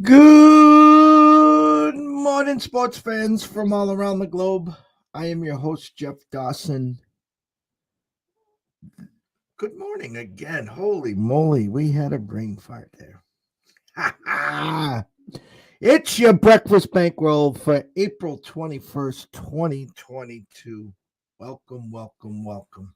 Good morning, sports fans from all around the globe. I am your host, Jeff Dawson. Good morning again. Holy moly, we had a brain fart there. It's your breakfast bankroll for April 21st, 2022. Welcome, welcome, welcome.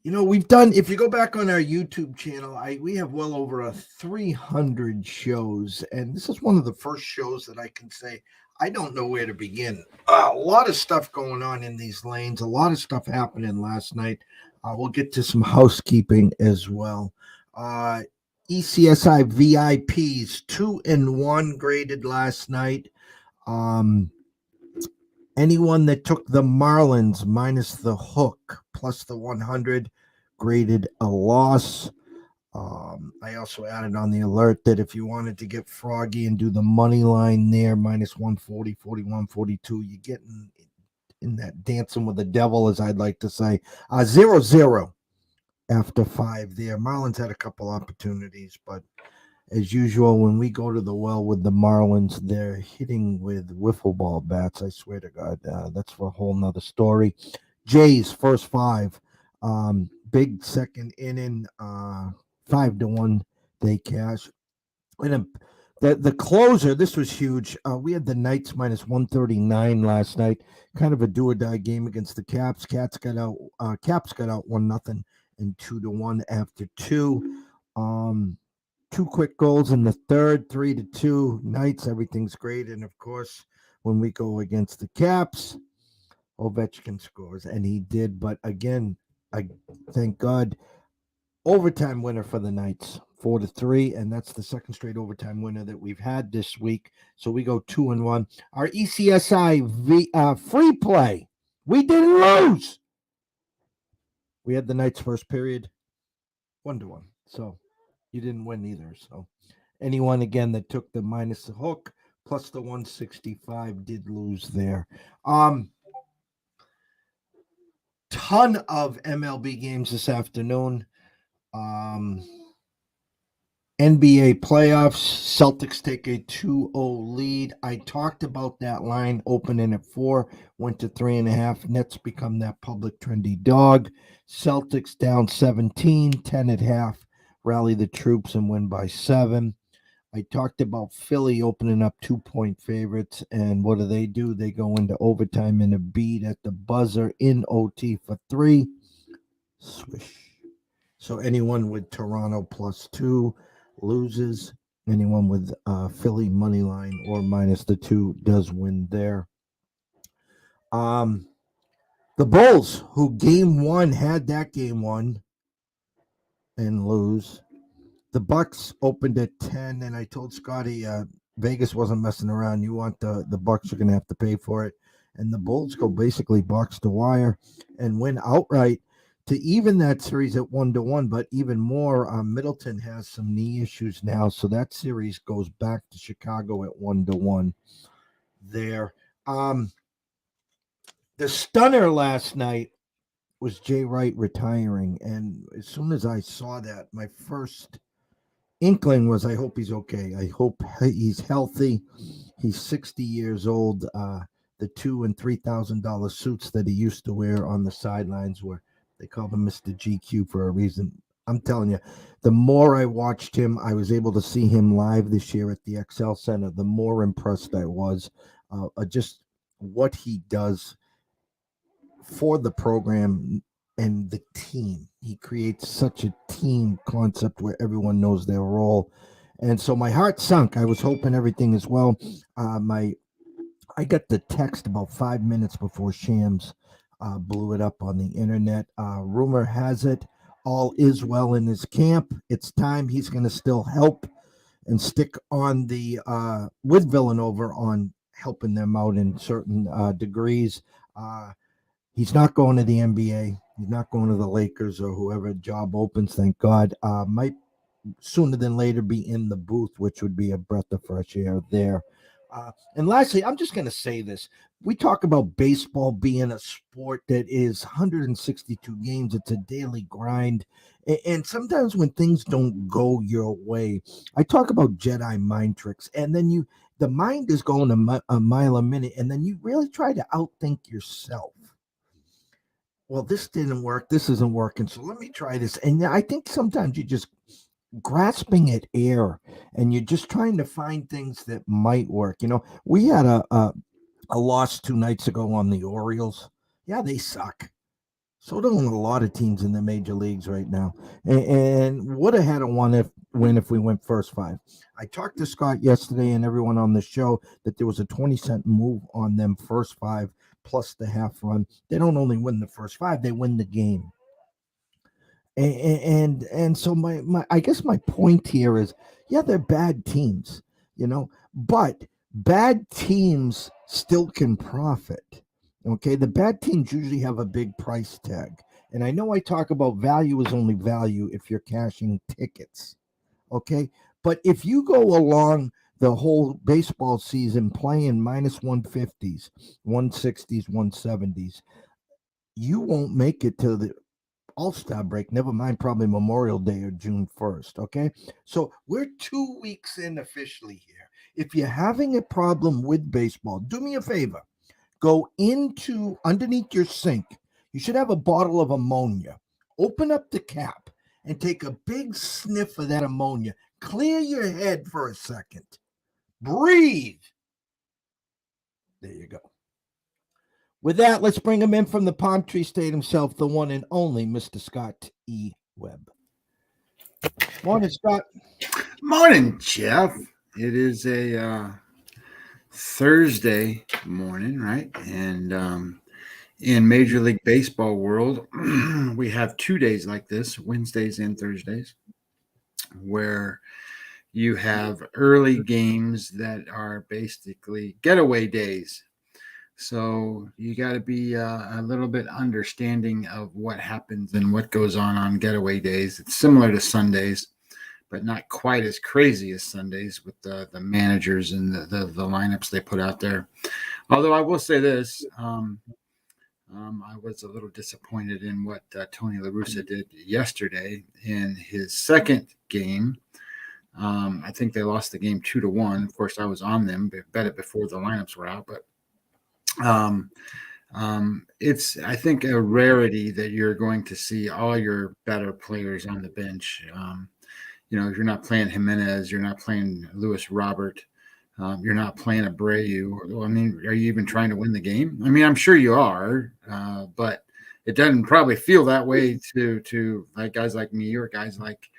You know, we've done, if you go back on our YouTube channel, we have well over 300 shows, and this is one of the first shows that I can say I don't know where to begin. A lot of stuff going on in these lanes, a lot of stuff happening last night. We'll get to some housekeeping as well. ECSI VIPs 2-1 graded last night. Anyone that took the Marlins minus the hook plus the 100 graded a loss. I also added on the alert that if you wanted to get froggy and do the money line there, minus 140, 41, 42, you're getting in that dancing with the devil, as I'd like to say. 0-0 after 5 there. Marlins had a couple opportunities, but as usual, when we go to the well with the Marlins, they're hitting with wiffle ball bats. I swear to God, that's for a whole nother story. Jays first 5, big second inning, 5-1 they cash. And the closer, this was huge. We had the Knights minus 139 last night. Kind of a do or die game against the Caps. Caps got out 1-0 and 2-1 after 2. 2 quick goals in the third, 3-2. Knights, everything's great. And of course, when we go against the Caps, Ovechkin scores, and he did. But again, I thank God, overtime winner for the Knights, 4-3, and that's the second straight overtime winner that we've had this week. So we go 2-1. Our ECSI free play, we didn't lose. We had the Knights first period, 1-1. So you didn't win either. So anyone again that took the minus the hook plus the 165 did lose there. Ton of MLB games this afternoon. NBA playoffs. Celtics take a 2-0 lead. I talked about that line opening at 4, went to 3.5. Nets become that public trendy dog. Celtics down 17, 10.5. Rally the troops and win by 7. I talked about Philly opening up 2-point favorites, and what do? They go into overtime in a beat at the buzzer in OT for 3. Swish. So anyone with Toronto plus 2 loses. Anyone with Philly money line or minus the 2 does win there. The Bulls, who game 1 had that game 1 and lose. The Bucks opened at 10, and I told Scotty Vegas wasn't messing around. You want the Bucks, you're going to have to pay for it. And the Bulls go basically box to wire and win outright to even that series at 1-1. But even more, Middleton has some knee issues now, so that series goes back to Chicago at 1-1 there. The stunner last night was Jay WRIGHT retiring, and as soon as I saw that, my first inkling was, I hope he's okay. I hope he's healthy. He's 60 years old. The $2,000 and $3,000 suits that he used to wear on the sidelines they called him Mr. GQ for a reason. I'm telling you, the more I watched him, I was able to see him live this year at the XL Center, the more impressed I was. Just what he does for the program and the team. He creates such a team concept where everyone knows their role. And so my heart sunk. I was hoping everything is well. I got the text about 5 minutes before Shams blew it up on the internet. Rumor has it all is well in his camp. It's time. He's going to still help and stick on the with Villanova on helping them out in certain degrees. He's not going to the NBA. He's not going to the Lakers or whoever job opens, thank God. Might sooner than later be in the booth, which would be a breath of fresh air there. And lastly, I'm just going to say this. We talk about baseball being a sport that is 162 games. It's a daily grind. And sometimes when things don't go your way, I talk about Jedi mind tricks. And then the mind is going a mile a minute. And then you really try to outthink yourself. Well, this didn't work. This isn't working. So let me try this. And I think sometimes you just grasping at air and you're just trying to find things that might work. We had a loss 2 nights ago on the Orioles. Yeah, they suck. So don't a lot of teams in the major leagues right now. And would have had a win if we went first five. I talked to Scott yesterday and everyone on the show that there was a 20-cent move on them first five plus the half run. They don't only win the first five, they win the game. And so my I guess my point here is, yeah, they're bad teams, but bad teams still can profit. Okay, the bad teams usually have a big price tag, and I know I talk about value is only value if you're cashing tickets. Okay, but if you go along the whole baseball season playing minus 150s, 160s, 170s, you won't make it to the All-Star break, never mind probably Memorial Day or June 1st, okay? So we're 2 weeks in officially here. If you're having a problem with baseball, do me a favor. Go into underneath your sink. You should have a bottle of ammonia. Open up the cap and take a big sniff of that ammonia. Clear your head for a second. Breathe. There you go. With that, let's bring him in from the Palm Tree State himself, the one and only Mr. Scott E. Webb. Morning, Scott. Morning, Jeff. It is a Thursday morning, right? And in Major League Baseball world, we have 2 days like this, Wednesdays and Thursdays, where you have early games that are basically getaway days. So you got to be a little bit understanding of what happens and what goes on getaway days. It's similar to Sundays, but not quite as crazy as Sundays with the managers and the lineups they put out there. Although I will say this, I was a little disappointed in what Tony La Russa did yesterday in his second game. I think they lost the game 2-1. Of course, I was on them, bet it before the lineups were out, but it's, I think, a rarity that you're going to see all your better players on the bench. If you're not playing Jimenez, you're not playing Luis Robert, you're not playing Abreu. Are you even trying to win the game? I'm sure you are, but it doesn't probably feel that way to like guys like me or guys like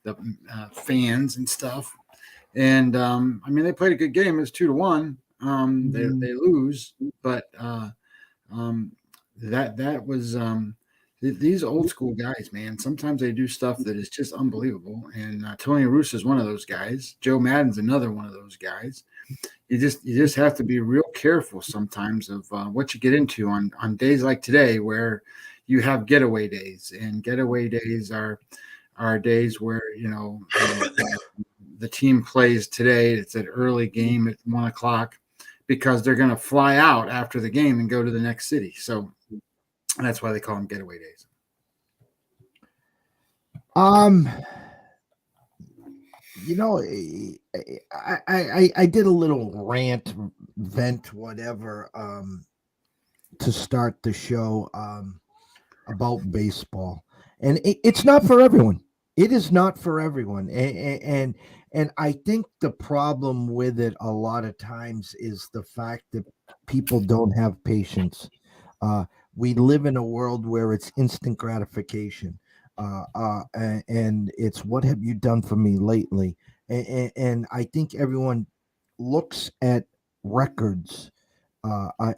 the fans and stuff. And they played a good game. It was 2-1. They lose, but that was these old school guys, man. Sometimes they do stuff that is just unbelievable. And Tony Russa is one of those guys. Joe Madden's another one of those guys. You just have to be real careful sometimes of what you get into on days like today, where you have getaway days, and getaway days are days where the team plays today. It's an early game at 1:00 because they're going to fly out after the game and go to the next city. So that's why they call them getaway days. I did a little rant, vent, whatever, to start the show about baseball, and it's not for everyone. It is not for everyone, and I think the problem with it a lot of times is the fact that people don't have patience. We live in a world where it's instant gratification, and it's what have you done for me lately? And I think everyone looks at records.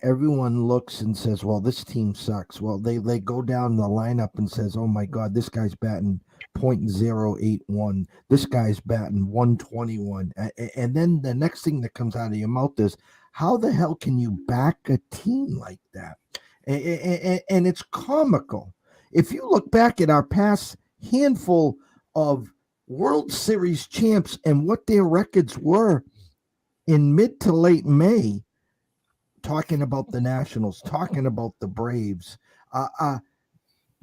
Everyone looks and says, well, this team sucks. Well, they go down the lineup and says, oh my God, this guy's batting .081. This guy's batting 121. And then the next thing that comes out of your mouth is, how the hell can you back a team like that? And it's comical. If you look back at our past handful of World Series champs and what their records were, in mid to late May, talking about the Nationals, talking about the Braves,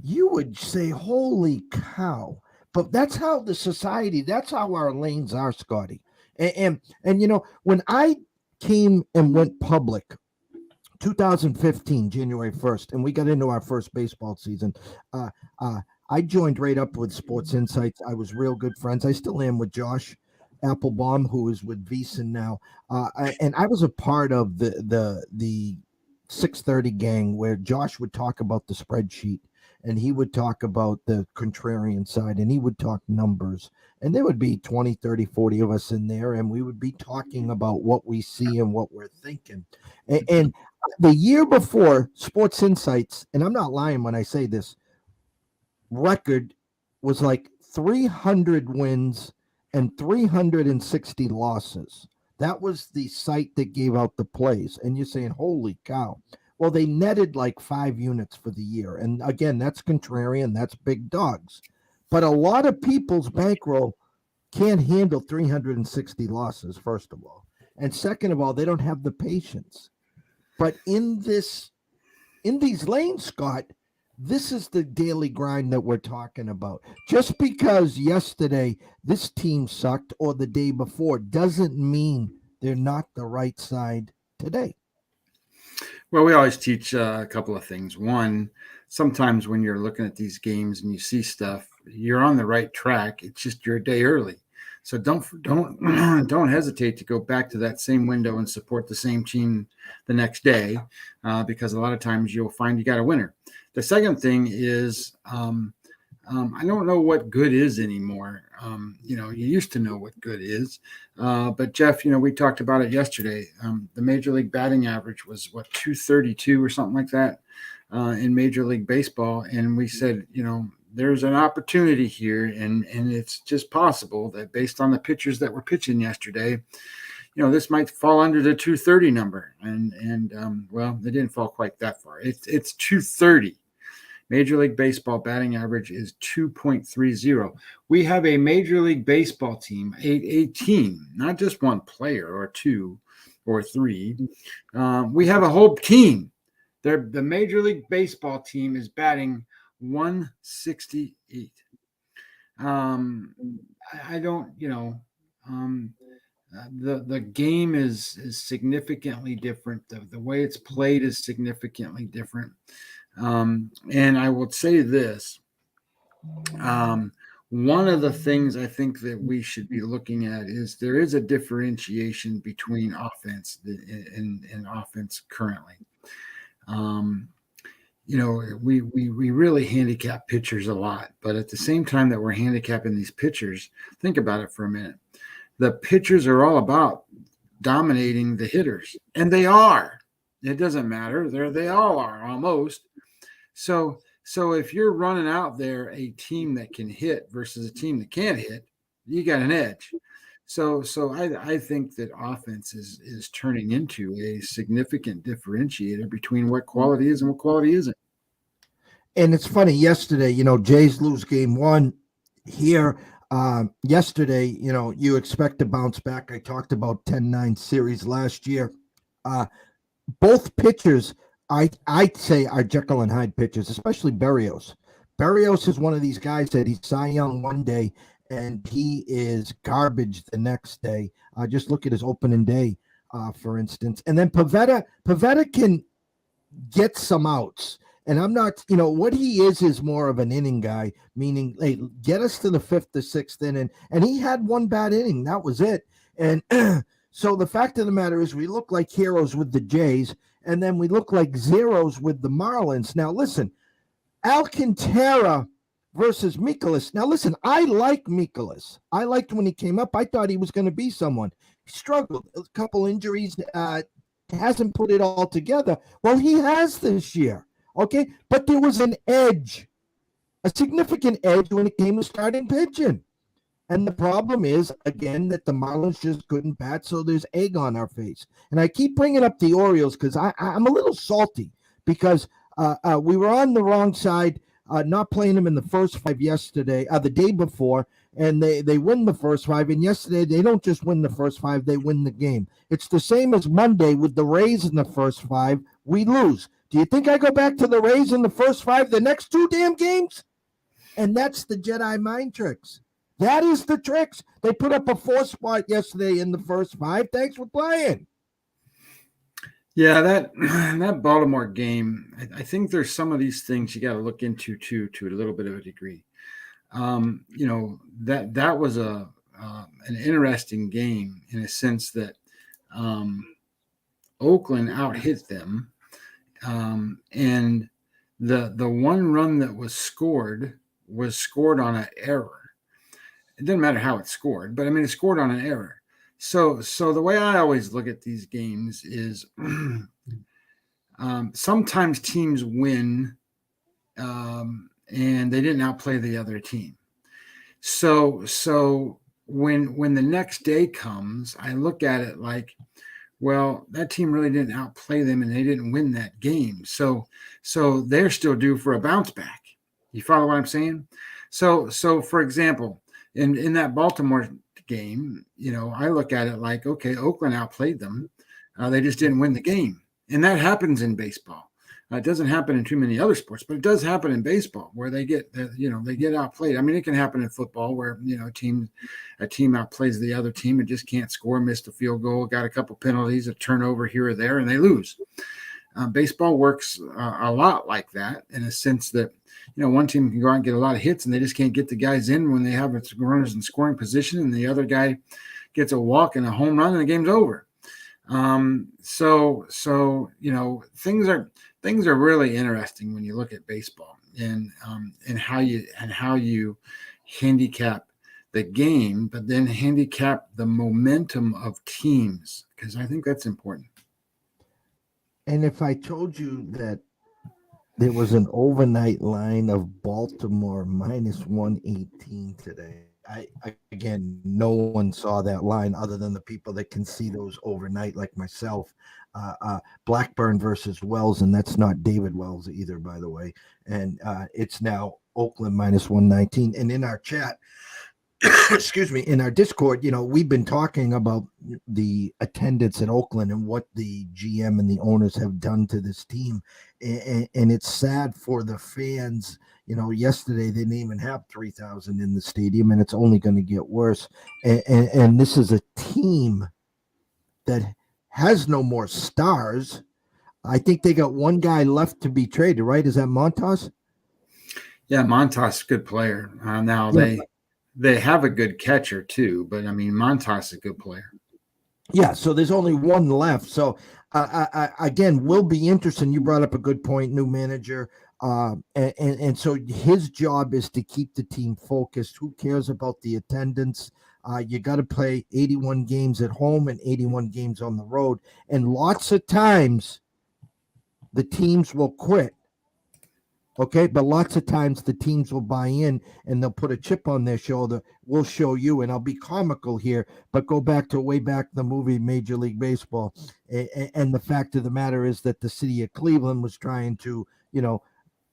you would say, holy cow. But that's how the society, that's how our lanes are, Scotty. And you know, when I came and went public 2015, January 1st, and we got into our first baseball season, uh, I joined right up with Sports Insights. I was real good friends. I still am with Josh Applebaum, who is with VEASAN now. And I was a part of the 630 gang where Josh would talk about the spreadsheet and he would talk about the contrarian side and he would talk numbers. And there would be 20, 30, 40 of us in there, and we would be talking about what we see and what we're thinking. And the year before, Sports Insights, and I'm not lying when I say this, record was like 300 wins and 360 losses. That was the site that gave out the plays. And you're saying, holy cow. Well, they netted like 5 units for the year. And again, that's contrarian, that's big dogs. But a lot of people's bankroll can't handle 360 losses, first of all. And second of all, they don't have the patience. But in these lanes, Scott, this is the daily grind that we're talking about. Just because yesterday this team sucked or the day before doesn't mean they're not the right side today. Well, we always teach a couple of things. One, sometimes when you're looking at these games and you see stuff, you're on the right track. It's just you're a day early. So don't hesitate to go back to that same window and support the same team the next day, because a lot of times you'll find you got a winner. The second thing is I don't know what good is anymore. You used to know what good is, but Jeff, we talked about it yesterday. The Major League batting average was 232 or something like that in Major League Baseball, and we said, there's an opportunity here, and it's just possible that based on the pitchers that were pitching yesterday, this might fall under the 230 number. And well, they didn't fall quite that far. It's 230. Major League Baseball batting average is 2.30. We have a Major League Baseball team, a team, not just one player or two or three. We have a whole team. The Major League Baseball team is batting 168. I don't, the game is significantly different. The way it's played is significantly different. And I would say this, one of the things I think that we should be looking at is there is a differentiation between offense and offense currently. We really handicap pitchers a lot, but at the same time that we're handicapping these pitchers, think about it for a minute. The pitchers are all about dominating the hitters, and they are. It doesn't matter. They all are almost. So if you're running out there a team that can hit versus a team that can't hit, you got an edge. So I think that offense is turning into a significant differentiator between what quality is and what quality isn't. And it's funny, yesterday, Jays lose game 1 here. Yesterday, you expect to bounce back. I talked about 10-9 series last year. Both pitchers, I'd say, are Jekyll and Hyde pitchers, especially Berrios. Berrios is one of these guys that he's Cy Young one day and he is garbage the next day. Just look at his opening day, for instance. And then Pivetta can get some outs. And I'm not, what he is more of an inning guy, meaning, hey, get us to the 5th or 6th inning. And he had one bad inning. That was it. And so the fact of the matter is we look like heroes with the Jays, and then we look like zeros with the Marlins. Now, listen, Alcantara versus Mikolas. Now, listen, I like Mikolas. I liked when he came up. I thought he was going to be someone. He struggled. A couple injuries, hasn't put it all together. Well, he has this year. Okay, but there was an edge, a significant edge when it came to starting pitching. And the problem is, again, that the Marlins just couldn't bat, so there's egg on our face. And I keep bringing up the Orioles because I'm a little salty because we were on the wrong side. not playing them in the first 5 yesterday, the day before, and they win the first 5. And yesterday, they don't just win the first 5, they win the game. It's the same as Monday with the Rays in the first 5. We lose. Do you think I go back to the Rays in the first 5 the next 2 damn games? And that's the Jedi mind tricks. That is the tricks. They put up a 4 spot yesterday in the first 5. Thanks for playing. Yeah, that Baltimore game, I think there's some of these things you got to look into too, to a little bit of a degree. That was an interesting game in a sense that Oakland out-hit them, and the one run that was scored on an error. It didn't matter how it scored, but I mean, it scored on an error. So the way I always look at these games is sometimes teams win and they didn't outplay the other team. So when the next day comes, I look at it like, well, that team really didn't outplay them and they didn't win that game. So they're still due for a bounce back. You follow what I'm saying? So for example, in that Baltimore game, I look at it like, okay, Oakland outplayed them. They just didn't win the game. And that happens in baseball. It doesn't happen in too many other sports, but it does happen in baseball where they get outplayed. I mean, it can happen in football where, a team outplays the other team and just can't score, missed a field goal, got a couple penalties, a turnover here or there, and they lose. Baseball works a lot like that in a sense that, one team can go out and get a lot of hits and they just can't get the guys in when they have runners in scoring position, and the other guy gets a walk and a home run and the game's over. So things are really interesting when you look at baseball and how you handicap the game, but then handicap the momentum of teams, because I think that's important. And if I told you that there was an overnight line of Baltimore minus 118 today, again, no one saw that line other than the people that can see those overnight, like myself. Blackburn versus Wells, and that's not David Wells either, by the way. And it's now Oakland minus 119. And in our chat, excuse me, in our Discord, we've been talking about the attendance at Oakland and what the GM and the owners have done to this team. And it's sad for the fans. Yesterday they didn't even have 3,000 in the stadium, and it's only going to get worse. And this is a team that has no more stars. I think they got one guy left to be traded, right? Is that Montas? Yeah, Montas, good player. Now they have a good catcher too, but I mean, Montas is a good player. Yeah, so there's only one left. So again, will be interesting. You brought up a good point, new manager. And so his job is to keep the team focused. Who cares about the attendance? You got to play 81 games at home and 81 games on the road. And lots of times the teams will quit. Okay, but lots of times the teams will buy in and they'll put a chip on their shoulder. We'll show you, and I'll be comical here, but go back to way back the movie Major League Baseball. And the fact of the matter is that the city of Cleveland was trying to,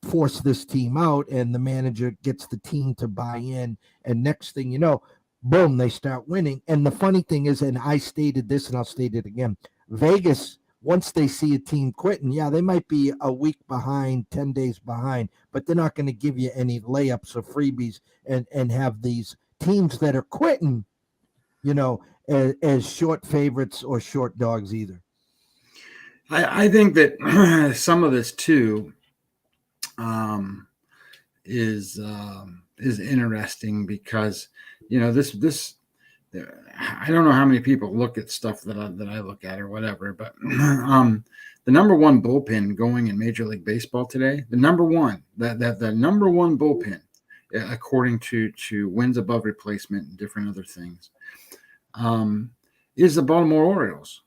force this team out, and the manager gets the team to buy in. And next thing you know, boom, they start winning. And the funny thing is, and I stated this and I'll state it again, Vegas, once they see a team quitting, yeah, they might be a week behind, 10 days behind, but they're not going to give you any layups or freebies and have these teams that are quitting, as short favorites or short dogs either. I think that some of this too is interesting because, this I don't know how many people look at stuff that I look at or whatever, but the number one bullpen going in Major League Baseball today, the number one bullpen, according to wins above replacement and different other things, is the Baltimore Orioles.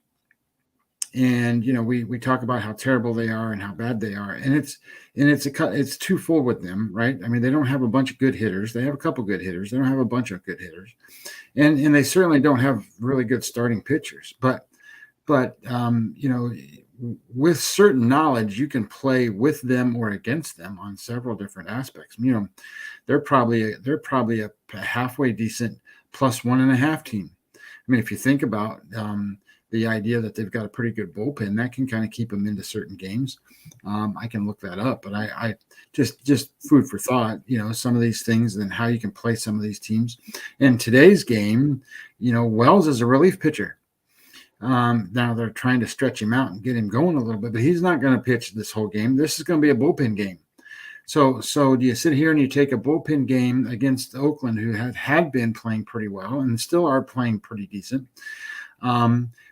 And we talk about how terrible they are and how bad they are, and it's twofold with them, right? I mean, they don't have a bunch of good hitters. They have a couple good hitters. They don't have a bunch of good hitters, and they certainly don't have really good starting pitchers. But with certain knowledge, you can play with them or against them on several different aspects. They're probably a halfway decent +1.5 team. I mean, if you think about the idea that they've got a pretty good bullpen, that can kind of keep them into certain games. I can look that up, but I just food for thought. Some of these things and how you can play some of these teams. In today's game, Wells is a relief pitcher. Now they're trying to stretch him out and get him going a little bit, but he's not going to pitch this whole game. This is going to be a bullpen game. So do you sit here and you take a bullpen game against Oakland, who had been playing pretty well and still are playing pretty decent,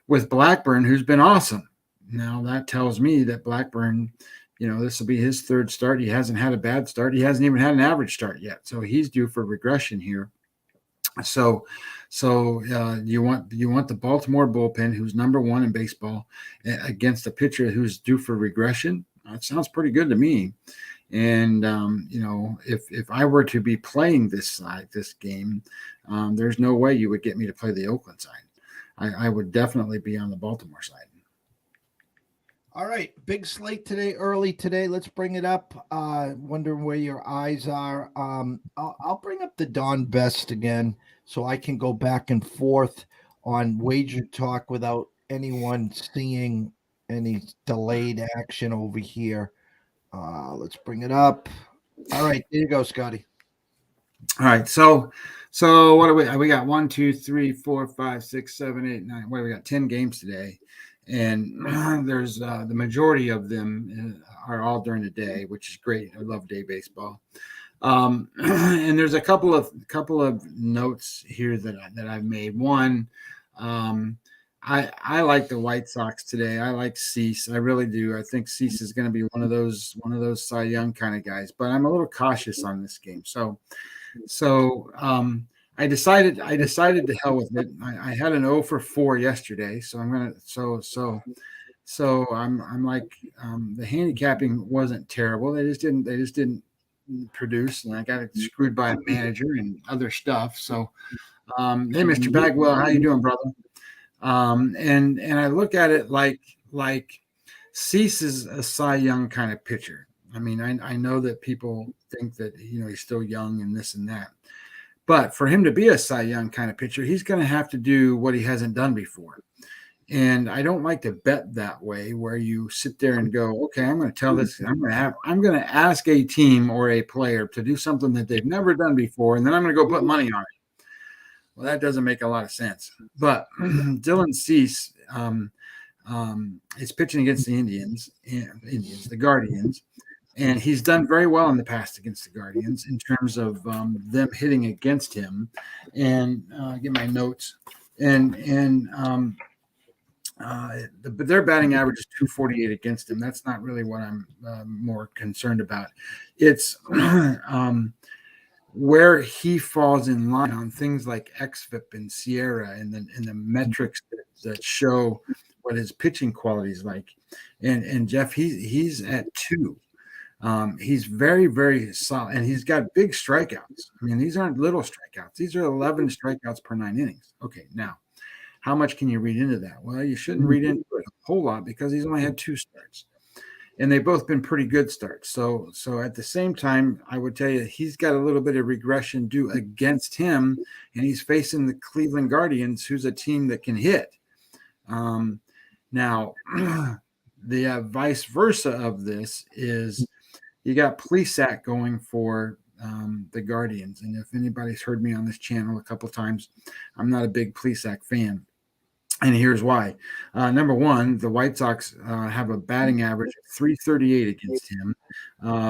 with Blackburn, who's been awesome. Now that tells me that Blackburn, this will be his third start. He hasn't had a bad start. He hasn't even had an average start yet. So he's due for regression here. So you want the Baltimore bullpen, who's number one in baseball, against a pitcher who's due for regression. That sounds pretty good to me. And if I were to be playing this game, there's no way you would get me to play the Oakland side. I would definitely be on the Baltimore side. All right, big slate today, early today. Let's bring it up. Wondering where your eyes are. I'll bring up the Don Best again, so I can go back and forth on wager talk without anyone seeing any delayed action over here. Let's bring it up. All right, there you go, Scotty. All right, so what do we got? 1, 2, 3, 4, 5, 6, 7, 8, 9. What do we got? 10 games today. And there's the majority of them are all during the day, which is great. I love day baseball. And there's a couple of notes here that I've made. One, I like the White Sox today. I like Cease. I really do. I think Cease is going to be one of those Cy Young kind of guys. But I'm a little cautious on this game. So I decided to hell with it. I had an 0 for 4 yesterday, so I'm gonna I'm like the handicapping wasn't terrible. They just didn't produce, and I got screwed by a manager and other stuff. So hey, Mr. Bagwell, how you doing, brother? And I look at it like Cease is a Cy Young kind of pitcher. I mean, I know that people think that he's still young and this and that. But for him to be a Cy Young kind of pitcher, he's going to have to do what he hasn't done before. And I don't like to bet that way, where you sit there and go, okay, I'm going to tell this, I'm going to ask a team or a player to do something that they've never done before, and then I'm going to go put money on it. Well, that doesn't make a lot of sense. But Dylan Cease is pitching against the the Guardians. And he's done very well in the past against the Guardians in terms of them hitting against him. And get my notes. But their batting average is 248 against him. That's not really what I'm more concerned about. It's where he falls in line on things like xFIP and Sierra and the metrics that show what his pitching quality is like. And Jeff, he's at 2. He's very, very solid, and he's got big strikeouts. I mean, these aren't little strikeouts. These are 11 strikeouts per 9 innings. Okay, now, how much can you read into that? Well, you shouldn't read into it a whole lot, because he's only had 2 starts, and they've both been pretty good starts. So at the same time, I would tell you he's got a little bit of regression due against him, and he's facing the Cleveland Guardians, who's a team that can hit. Now, the vice versa of this is, you got Plesac going for the Guardians. And if anybody's heard me on this channel a couple times, I'm not a big Plesac fan. And here's why. Number one, the White Sox have a batting average of 338 against him,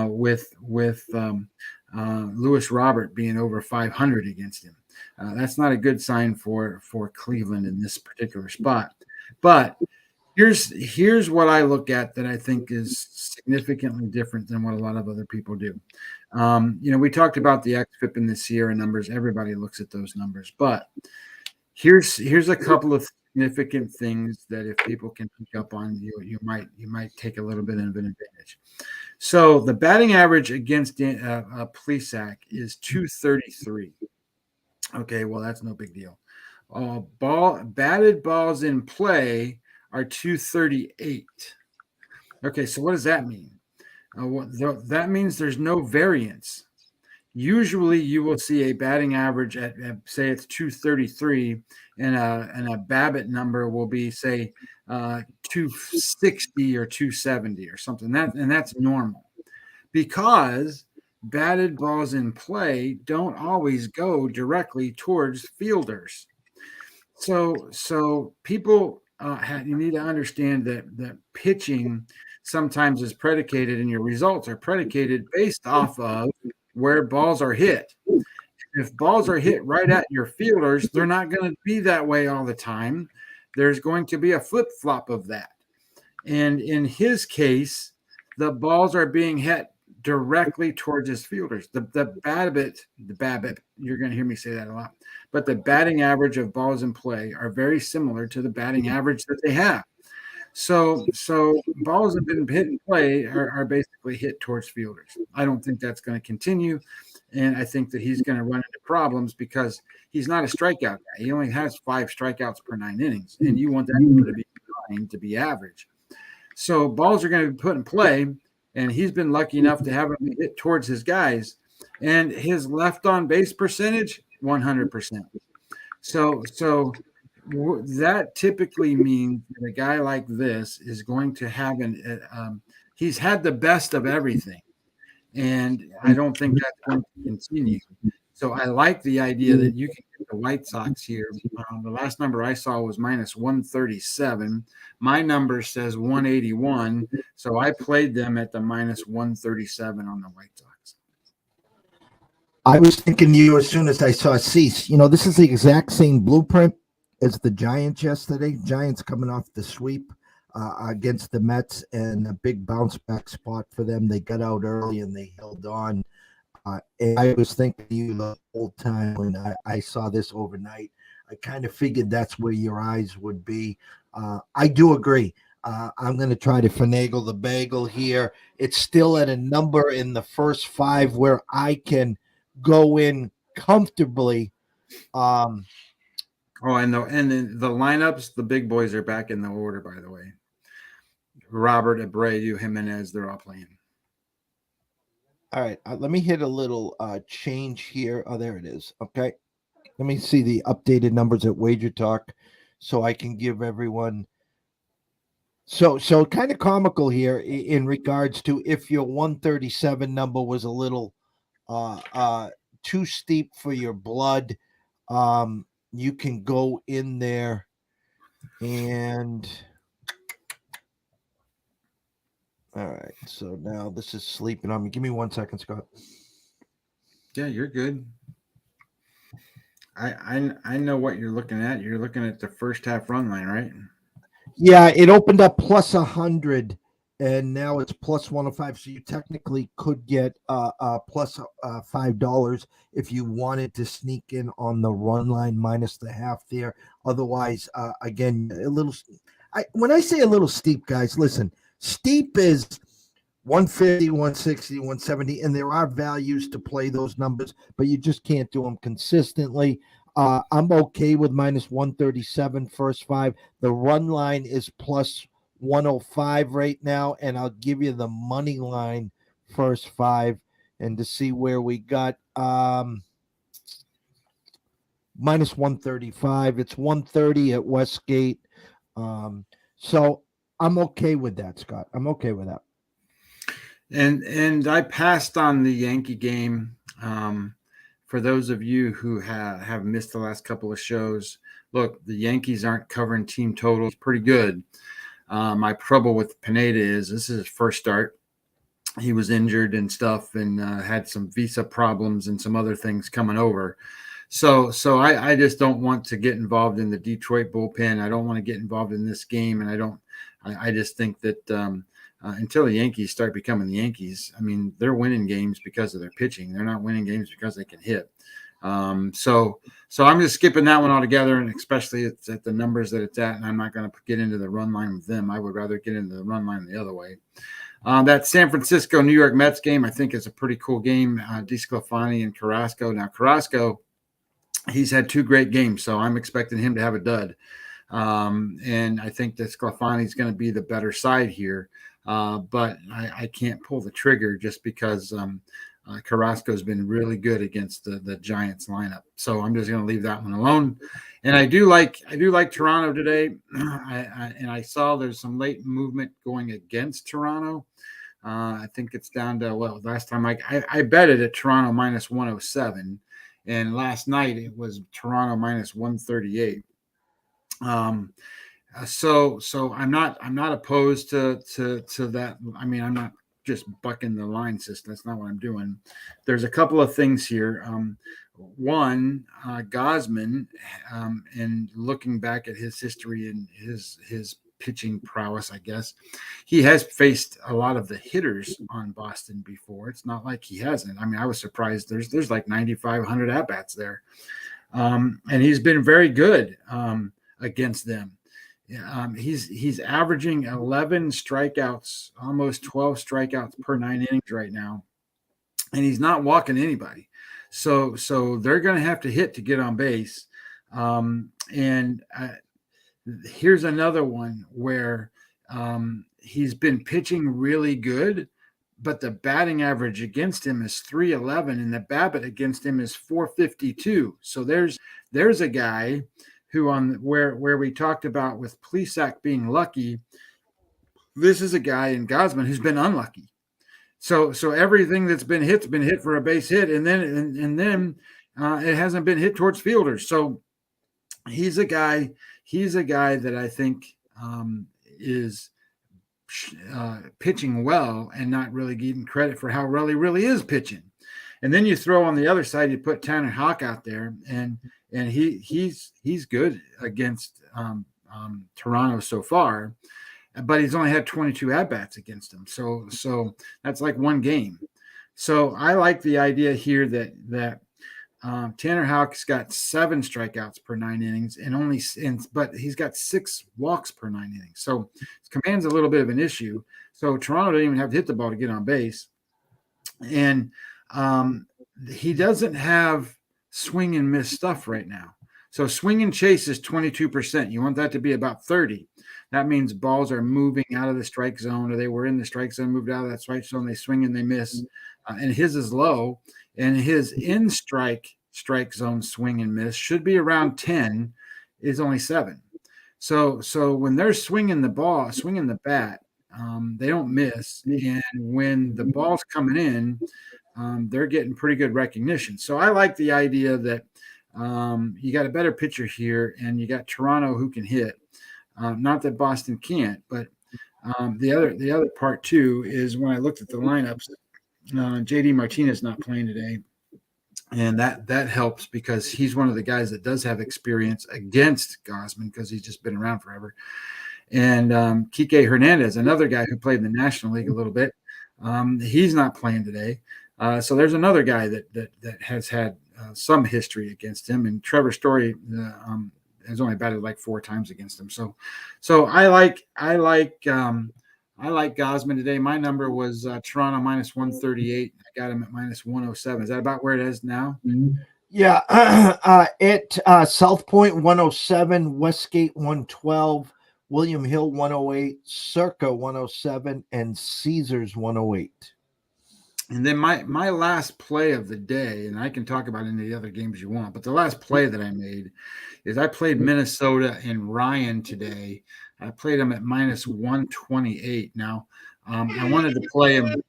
with Lewis Robert being over 500 against him. That's not a good sign for Cleveland in this particular spot. But here's what I look at that I think is significantly different than what a lot of other people do. We talked about the xFIP and the Sierra numbers. Everybody looks at those numbers, but here's a couple of significant things that if people can pick up on, you might take a little bit of an advantage. So the batting average against Plesac is 233. Okay, well, that's no big deal. Batted balls in play are 238. Okay, so what does that mean? That means there's no variance. Usually, you will see a batting average at say it's 233, and a BABIP number will be say 260 or 270 or something. That's normal, because batted balls in play don't always go directly towards fielders. So people you need to understand that pitching sometimes is predicated, and your results are predicated based off of where balls are hit. If balls are hit right at your fielders, they're not going to be that way all the time. There's going to be a flip flop of that. And in his case, the balls are being hit directly towards his fielders. The BABIP, you're going to hear me say that a lot, but the batting average of balls in play are very similar to the batting average that they have. So balls have been hit in play are basically hit towards fielders. I don't think that's going to continue, and I think that he's going to run into problems because he's not a strikeout guy. He only has 5 strikeouts per 9 innings, and you want that number to be average. So balls are going to be put in play, and he's been lucky enough to have them hit towards his guys, and his left on base percentage 100%. So that typically means that a guy like this is going to have he's had the best of everything, and I don't think that's going to continue. So I like the idea that you can get the White Sox here. The last number I saw was minus 137. My number says 181, so I played them at the minus 137 on the White Sox. I was thinking you as soon as I saw Cease. This is the exact same blueprint as the Giants yesterday. Giants coming off the sweep against the Mets, and a big bounce back spot for them. They got out early and they held on. And I was thinking you the whole time when I saw this overnight. I kind of figured that's where your eyes would be. I do agree. I'm going to try to finagle the bagel here. It's still at a number in the first 5 where I can go in comfortably. And the lineups, the big boys are back in the order, by the way. Robert, Abreu, Jimenez, they're all playing. All right, let me hit a little change here. Oh, there it is. Okay. Let me see the updated numbers at Wager Talk so I can give everyone. So kind of comical here in regards to if your 137 number was a little too steep for your blood, you can go in there and all right. So now this is sleeping on me. Give me 1 second, Scott. Yeah, you're good. I know what you're looking at. You're looking at the first half run line, right? Yeah, it opened up plus 100, and now it's plus 105. So you technically could get plus $5 if you wanted to sneak in on the run line minus the half there. Otherwise, again, a little. When I say a little steep, guys, listen. Steep is 150, 160, 170, and there are values to play those numbers, but you just can't do them consistently. I'm okay with minus 137 first 5. The run line is plus 105 right now, and I'll give you the money line first 5 and to see where we got minus 135. It's 130 at Westgate. So I'm okay with that, Scott. I'm okay with that. And I passed on the Yankee game. For those of you who have missed the last couple of shows, look, the Yankees aren't covering team totals pretty good. My trouble with Pineda is this is his first start. He was injured and stuff and had some visa problems and some other things coming over. So I just don't want to get involved in the Detroit bullpen. I don't want to get involved in this game. And I just think that until the Yankees start becoming the Yankees, I mean, they're winning games because of their pitching. They're not winning games because they can hit. So I'm just skipping that one altogether, and especially it's at the numbers that it's at, and I'm not going to get into the run line with them. I would rather get into the run line the other way. That San Francisco New York Mets game, I think, is a pretty cool game. DeSclafani and Carrasco. Now Carrasco, he's had 2 great games, so I'm expecting him to have a dud. And I think that Sclafani is going to be the better side here. but I can't pull the trigger just because Carrasco's been really good against the Giants lineup. So I'm just going to leave that one alone. And I do like Toronto today. And I saw there's some late movement going against Toronto. I think it's down to, well, last time I bet it at Toronto minus 107, and last night it was Toronto minus 138. So I'm not opposed to that. I mean, I'm not just bucking the line system. That's not what I'm doing. There's a couple of things here. One, Gosman, and looking back at his history and his pitching prowess, I guess he has faced a lot of the hitters on Boston before. It's not like he hasn't. I mean, I was surprised. There's like 9,500 at bats there, and he's been very good against them. He's averaging 11 strikeouts, almost 12 strikeouts per 9 innings right now, and he's not walking anybody. So they're going to have to hit to get on base. Here's another one where he's been pitching really good, but the batting average against him is 311, and the BABIP against him is 452. So there's a guy who, on where we talked about with Plesac being lucky, this is a guy in Gosman who's been unlucky. So everything that's been hit for a base hit, and then it hasn't been hit towards fielders. So he's a guy that I think is pitching well and not really getting credit for how well he really is pitching. And then you throw on the other side, you put Tanner Houck out there, and he's good against Toronto so far, but he's only had 22 at-bats against him. So that's like one game. So I like the idea here that Tanner Houck's got 7 strikeouts per 9 innings but he's got 6 walks per 9 innings. So his command's a little bit of an issue. So Toronto doesn't even have to hit the ball to get on base. And he doesn't have swing and miss stuff right now. So swing and chase is 22%. You want that to be about 30. That means balls are moving out of the strike zone, or they were in the strike zone, moved out of that strike zone, they swing and they miss. And his is low, and his in strike zone swing and miss should be around 10, is only 7. So when they're swinging the bat, they don't miss. And when the ball's coming in, they're getting pretty good recognition. So I like the idea that you got a better pitcher here, and you got Toronto who can hit. Not that Boston can't, but the other part too is when I looked at the lineups, JD Martinez not playing today, and that helps because he's one of the guys that does have experience against Gosman because he's just been around forever. And Kike Hernandez, another guy who played in the National League a little bit, he's not playing today. So there's another guy that has had some history against him, and Trevor Story has only batted like 4 times against him. So I like Gosman today. My number was Toronto minus 138. I got him at minus 107. Is that about where it is now? Yeah. At South Point 107, Westgate 112, William Hill 108, Circa 107, and Caesars 108. And then my last play of the day, and I can talk about any of the other games you want, but the last play that I made is I played Minnesota and Ryan today. I played them at minus 128. Now, I wanted to play them.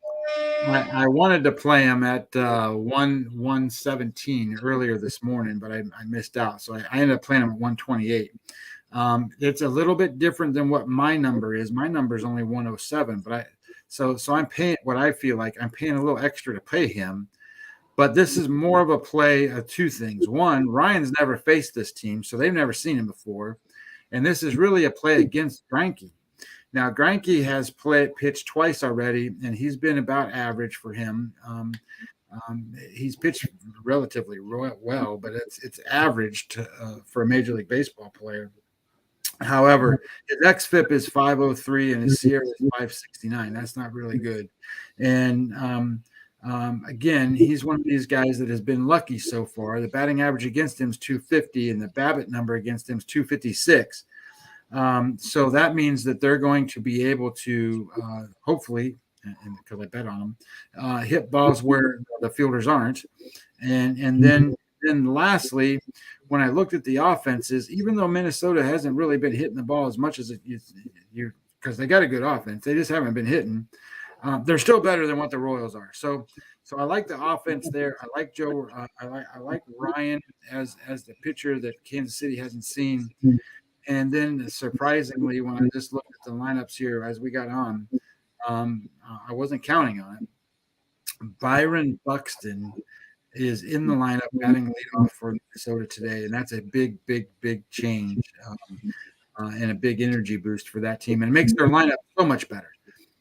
I wanted to play them at 117 earlier this morning, but I missed out. So I ended up playing them at 128. It's a little bit different than what my number is. My number is only 107, but so I'm paying what I feel like I'm paying a little extra to pay him. But this is more of a play of 2 things. One, Ryan's never faced this team, so they've never seen him before. And this is really a play against Greinke. Now, Greinke has pitched twice already, and he's been about average for him. He's pitched relatively well, but it's average for a Major League Baseball player. However, his xFIP is 503 and his SIERA is 569. That's not really good. And again, he's one of these guys that has been lucky so far. The batting average against him is 250, and the BABIP number against him is 256. So that means that they're going to be able to hopefully, and because I bet on them, hit balls where the fielders aren't. And then lastly, when I looked at the offenses, even though Minnesota hasn't really been hitting the ball as much as you because they got a good offense, they just haven't been hitting. They're still better than what the Royals are. So I like the offense there. I like Joe. I like Ryan as the pitcher that Kansas City hasn't seen. And then surprisingly, when I just looked at the lineups here as we got on, I wasn't counting on it. Byron Buxton is in the lineup batting leadoff for Minnesota today, and that's a big, big, big change and a big energy boost for that team, and it makes their lineup so much better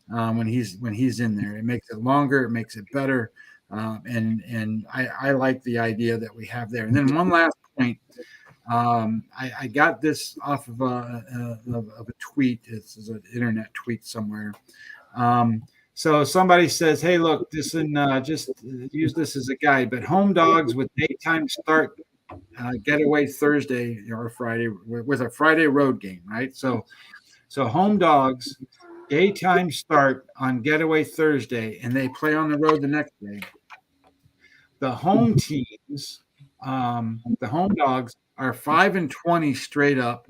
when he's in there. It makes it longer, it makes it better, and I like the idea that we have there. And then one last point. I got this off of a tweet. It's an internet tweet somewhere. So somebody says, "Hey, look, this and just use this as a guide." But home dogs with daytime start, getaway Thursday or Friday with a Friday road game, right? So home dogs, daytime start on getaway Thursday, and they play on the road the next day. The home teams, the home dogs, are 5-20 straight up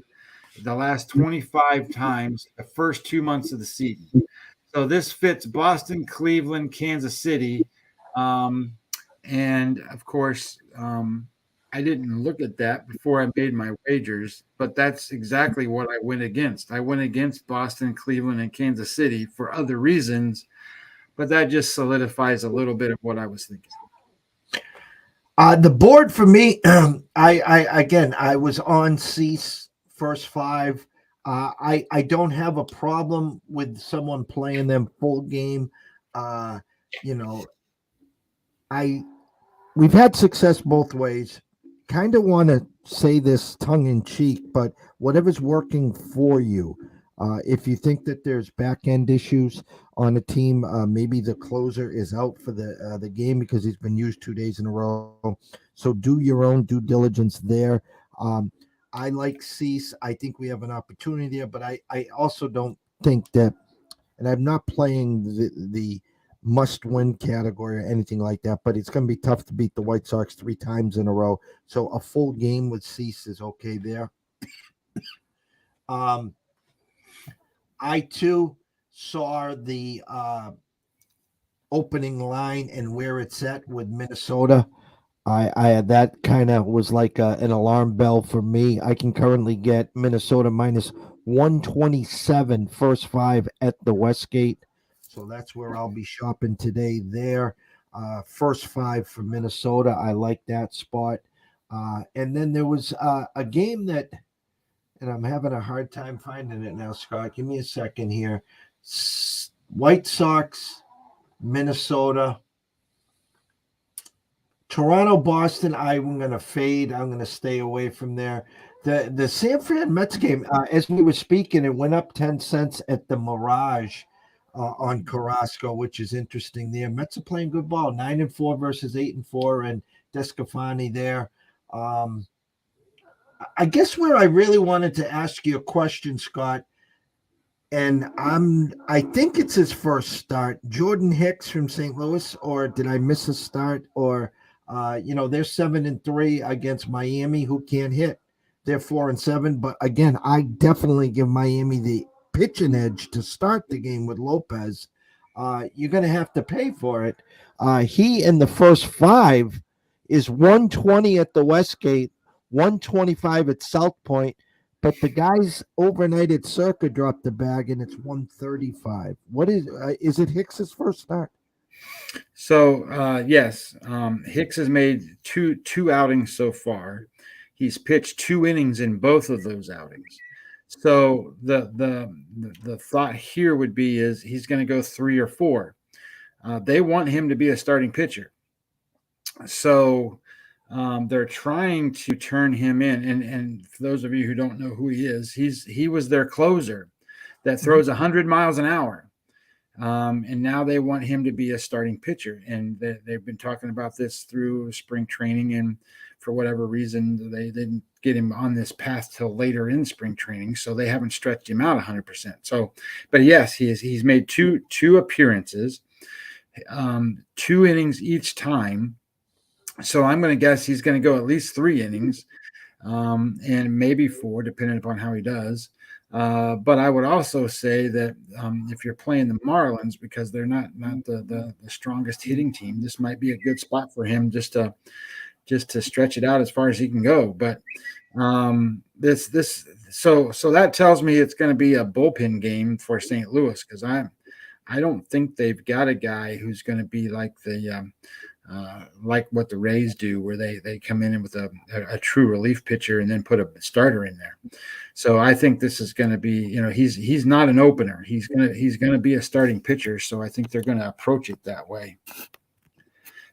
the last 25 times the first 2 months of the season. So this fits Boston, Cleveland, Kansas City. And of course, I didn't look at that before I made my wagers, but that's exactly what I went against. I went against Boston, Cleveland, and Kansas City for other reasons, but that just solidifies a little bit of what I was thinking. The board for me, I was on Cease first five. I don't have a problem with someone playing them full game. We've had success both ways. Kind of want to say this tongue in cheek, but whatever's working for you. If you think that there's back end issues on a team, maybe the closer is out for the game because he's been used 2 days in a row. So do your own due diligence there. I like Cease. I think we have an opportunity there, but I also don't think that, and I'm not playing the must-win category or anything like that, but it's going to be tough to beat the White Sox 3 times in a row. So a full game with Cease is okay there. I too saw the opening line and where it's at with Minnesota. I that kind of was like an alarm bell for me. I can currently get Minnesota minus 127 first 5 at the Westgate. So that's where I'll be shopping today there. First 5 for Minnesota. I like that spot. And then there was a game that, and I'm having a hard time finding it now, Scott. Give me a second here. White Sox, Minnesota. Toronto, Boston, I'm going to fade. I'm going to stay away from there. The San Fran Mets game, as we were speaking, it went up 10 cents at the Mirage on Carrasco, which is interesting there. Mets are playing good ball, 9-4 versus 8-4, and Descafani there. I guess where I really wanted to ask you a question, Scott, and I think it's his first start. Jordan Hicks from St. Louis, or did I miss a start? Or they're 7-3 against Miami, who can't hit. They're 4-7, but again, I definitely give Miami the pitching edge to start the game with Lopez. You're going to have to pay for it. He in the first 5 is 120 at the Westgate, 125 at South Point, but the guys overnight at Circa dropped the bag and it's 135. What is it Hicks's first start? So yes, Hicks has made two outings so far. He's pitched 2 innings in both of those outings. So the thought here would be is he's going to go 3 or 4. They want him to be a starting pitcher. So they're trying to turn him in. And for those of you who don't know who he is, he was their closer that throws 100 miles an hour. And now they want him to be a starting pitcher. And they've been talking about this through spring training. And for whatever reason, they didn't get him on this path till later in spring training, so they haven't stretched him out 100%. So, but yes, he's made two appearances, 2 innings each time. So I'm going to guess he's going to go at least 3 innings, and maybe 4, depending upon how he does. But I would also say that if you're playing the Marlins, because they're not the strongest hitting team, this might be a good spot for him just to stretch it out as far as he can go. But so that tells me it's going to be a bullpen game for St. Louis, because I don't think they've got a guy who's going to be like like what the Rays do, where they come in with a true relief pitcher and then put a starter in there. So I think this is going to be, he's not an opener. He's gonna be a starting pitcher. So I think they're going to approach it that way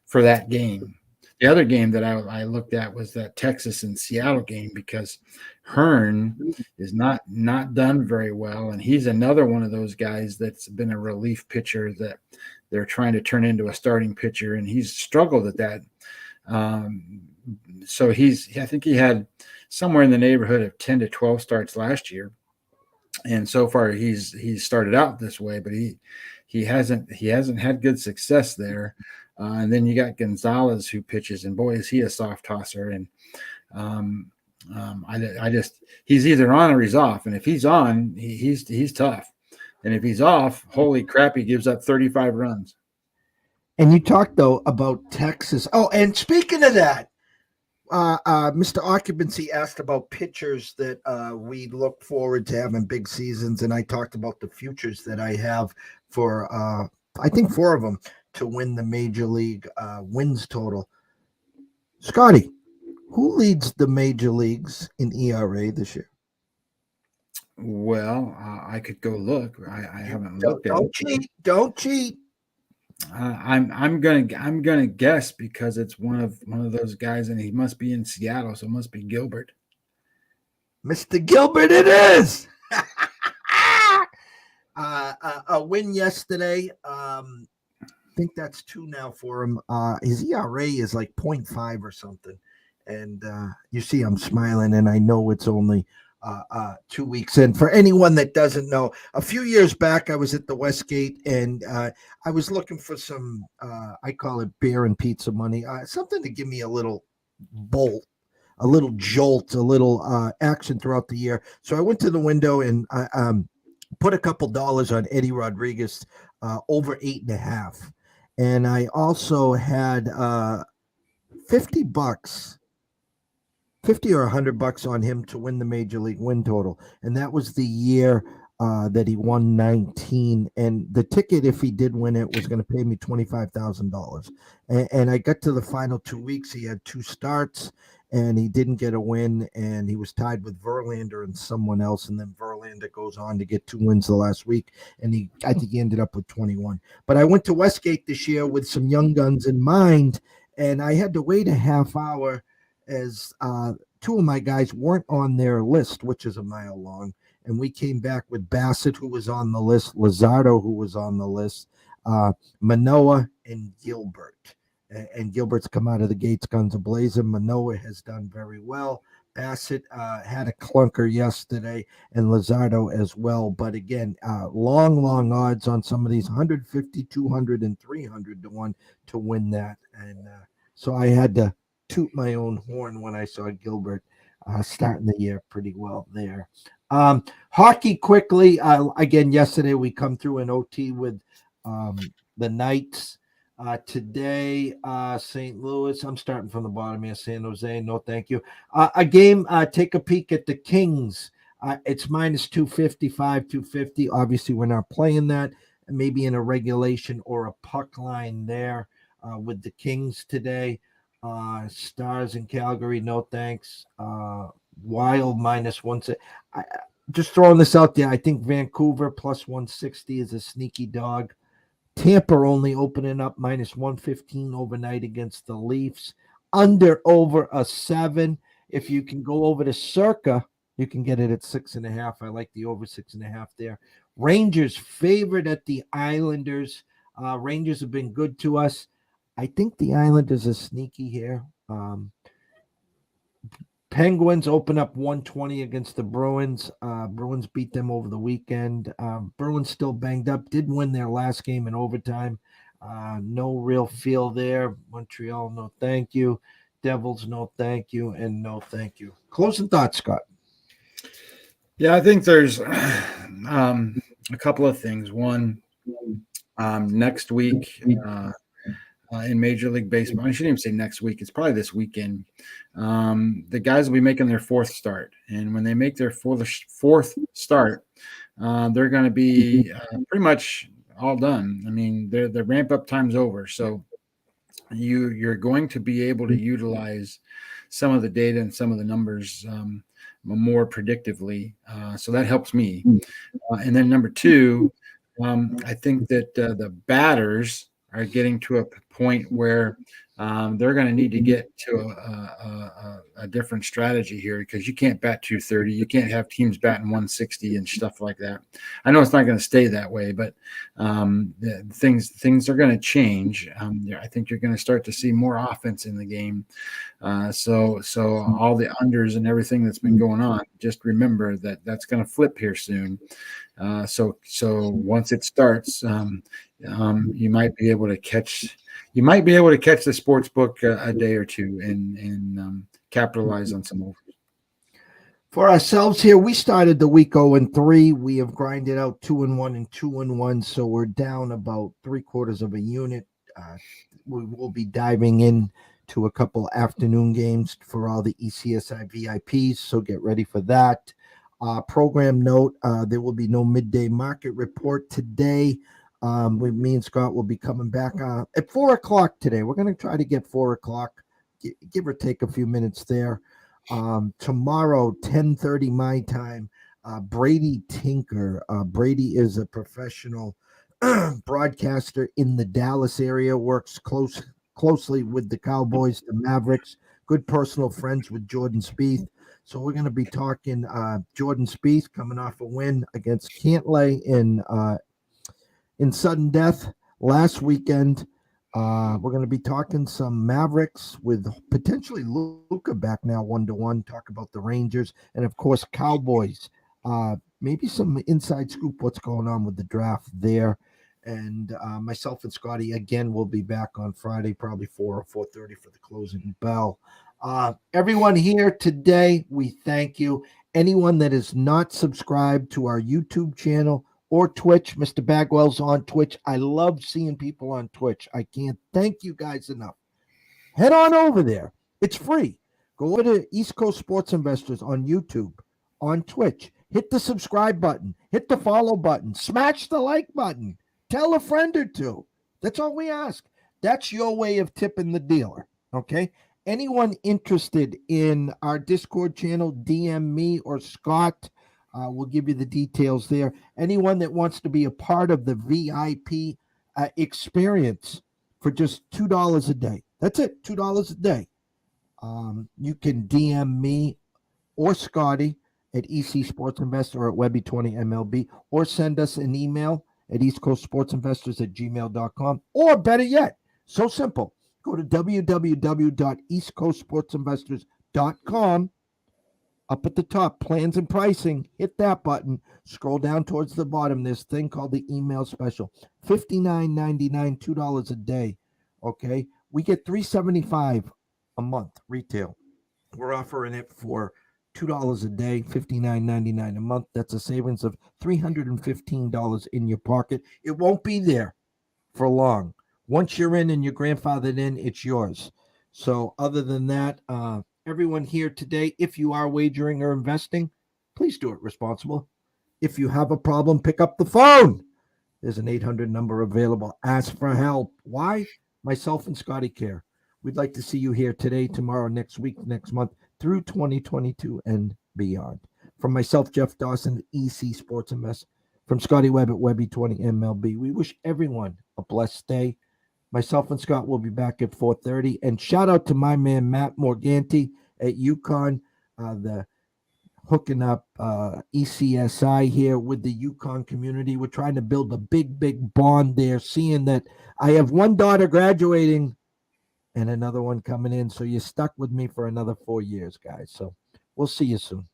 for that game. The other game that I looked at was that Texas and Seattle game, because Hearn is not done very well, and he's another one of those guys that's been a relief pitcher that they're trying to turn into a starting pitcher, and he's struggled at that. So I think he had somewhere in the neighborhood of 10 to 12 starts last year, and so far he's started out this way, but he hasn't had good success there. And then you got Gonzalez, who pitches, and boy, is he a soft tosser. And he's either on or he's off. And if he's on, he's tough. And if he's off, holy crap, he gives up 35 runs. And you talked, though, about Texas. Oh, and speaking of that, Mr. Occupancy asked about pitchers that we look forward to having big seasons. And I talked about the futures that I have for, I think, 4 of them to win the Major League wins total. Scotty, who leads the Major Leagues in ERA this year? Well, I could go look. I haven't looked at it. Don't cheat. I'm gonna guess, because it's one of those guys, and he must be in Seattle, so it must be Gilbert. Mr. Gilbert, it is. A win yesterday. I think that's 2 now for him. His ERA is like 0.5 or something. And you see I'm smiling, and I know it's only 2 weeks in. For anyone that doesn't know, a few years back, I was at the Westgate, and I was looking for some, I call it beer and pizza money, something to give me a little bolt, a little jolt, a little action throughout the year. So I went to the window and I put a couple dollars on Eddie Rodriguez over 8.5. And I also had $50, $50 or $100 on him to win the Major League win total. And that was the year that he won 19. And the ticket, if he did win it, was going to pay me $25,000. And I got to the final 2 weeks. He had 2 starts, and he didn't get a win. And he was tied with Verlander and someone else. And then Verlander goes on to get 2 wins the last week. And I think he ended up with 21. But I went to Westgate this year with some young guns in mind, and I had to wait a half hour as 2 of my guys weren't on their list, which is a mile long. And we came back with Bassett, who was on the list, Luzardo, who was on the list, Manoah, and Gilbert. And Gilbert's come out of the gates guns a-blazing. Manoah has done very well. Bassett had a clunker yesterday, and Luzardo as well. But again, long odds on some of these, 150, 200, and 300 to 1 to win that. And so I had to toot my own horn when I saw Gilbert starting the year pretty well there. Hockey quickly. Again, yesterday we come through an OT with the Knights. Today, St. Louis. I'm starting from the bottom here. San Jose, no thank you. A game, take a peek at the Kings. It's minus 255, 250. Obviously, we're not playing that. Maybe in a regulation or a puck line there with the Kings today. Stars in Calgary, no thanks. Wild minus 1. Just throwing this out there. I think Vancouver plus 160 is a sneaky dog. Tampa only opening up minus 115 overnight against the Leafs. Over a 7. If you can go over to Circa, you can get it at 6.5. I like the over 6.5 there. Rangers favored at the Islanders. Rangers have been good to us. I think the Islanders are sneaky here. Penguins open up 120 against the Bruins. Bruins beat them over the weekend. Bruins still banged up, did win their last game in overtime. No real feel there. Montreal, no thank you. Devils, no thank you, and no thank you. Closing thoughts, Scott. Yeah, I think there's a couple of things. One, next week in Major League Baseball, I shouldn't even say next week, it's probably this weekend. The guys will be making their fourth start. And when they make their fourth start, they're going to be pretty much all done. I mean, the ramp up time's over. So you're going to be able to utilize some of the data and some of the numbers more predictively. So that helps me. And then number two, I think that the batters are getting to a point where they're going to need to get to a different strategy here, because you can't bat 230. You can't have teams batting 160 and stuff like that. I know it's not going to stay that way, but things are going to change. I think you're going to start to see more offense in the game. So all the unders and everything that's been going on, just remember that that's going to flip here soon. So once it starts, you might be able to catch the sports book a day or two and capitalize on some overs. For ourselves here, we started the week 0-3. We have grinded out 2-1 and 2-1, so we're down about 3/4 of a unit. We will be diving in to a couple afternoon games for all the ECSI VIPs, so get ready for that. Program note, there will be no midday market report today. Me and Scott will be coming back at 4 o'clock today. We're going to try to get 4 o'clock, give or take a few minutes there. Tomorrow, 10:30 my time, Brady Tinker. Brady is a professional broadcaster in the Dallas area, works closely with the Cowboys, the Mavericks, good personal friends with Jordan Spieth. So we're going to be talking Jordan Spieth coming off a win against Cantlay in sudden death last weekend. We're going to be talking some Mavericks with potentially Luka back now 1-1, talk about the Rangers, and of course Cowboys. Maybe some inside scoop what's going on with the draft there. And myself and Scotty again will be back on Friday, probably 4 or 4:30 for the closing bell. Everyone here today, we thank you. Anyone that is not subscribed to our YouTube channel or Twitch, Mr. Bagwell's on Twitch. I love seeing people on Twitch. I can't thank you guys enough. Head on over there. It's free. Go over to East Coast Sports Investors on YouTube, on Twitch. Hit the subscribe button. Hit the follow button. Smash the like button. Tell a friend or two. That's all we ask. That's your way of tipping the dealer, okay? Anyone interested in our Discord channel, DM me or Scott. We'll give you the details there. Anyone that wants to be a part of the VIP experience for just $2 a day. That's it, $2 a day. You can DM me or Scotty at EC Sports Investor or at Webby20MLB, or send us an email at eastcoastsportsinvestors@gmail.com, or better yet, so simple, go to www.eastcoastsportsinvestors.com. Up at the top, plans and pricing, hit that button. Scroll down towards the bottom. This thing called the email special, $59.99, $2 a day. Okay, we get $375 a month retail. We're offering it for $2 a day, $59.99 a month. That's a savings of $315 in your pocket. It won't be there for long. Once you're in and you're grandfathered in, it's yours. So other than that, everyone here today, if you are wagering or investing, please do it responsible. If you have a problem, pick up the phone. There's an 800 number available. Ask for help. Why? Myself and Scotty care. We'd like to see you here today, tomorrow, next week, next month, through 2022 and beyond. From myself, Jeff Dawson, EC Sports Invest, from Scotty Webb at Webby20MLB, we wish everyone a blessed day. Myself and Scott will be back at 4:30. And shout out to my man, Matt Morganti at UConn, the hooking up ECSI here with the UConn community. We're trying to build a big, big bond there, seeing that I have one daughter graduating and another one coming in. So you're stuck with me for another 4 years, guys. So We'll see you soon.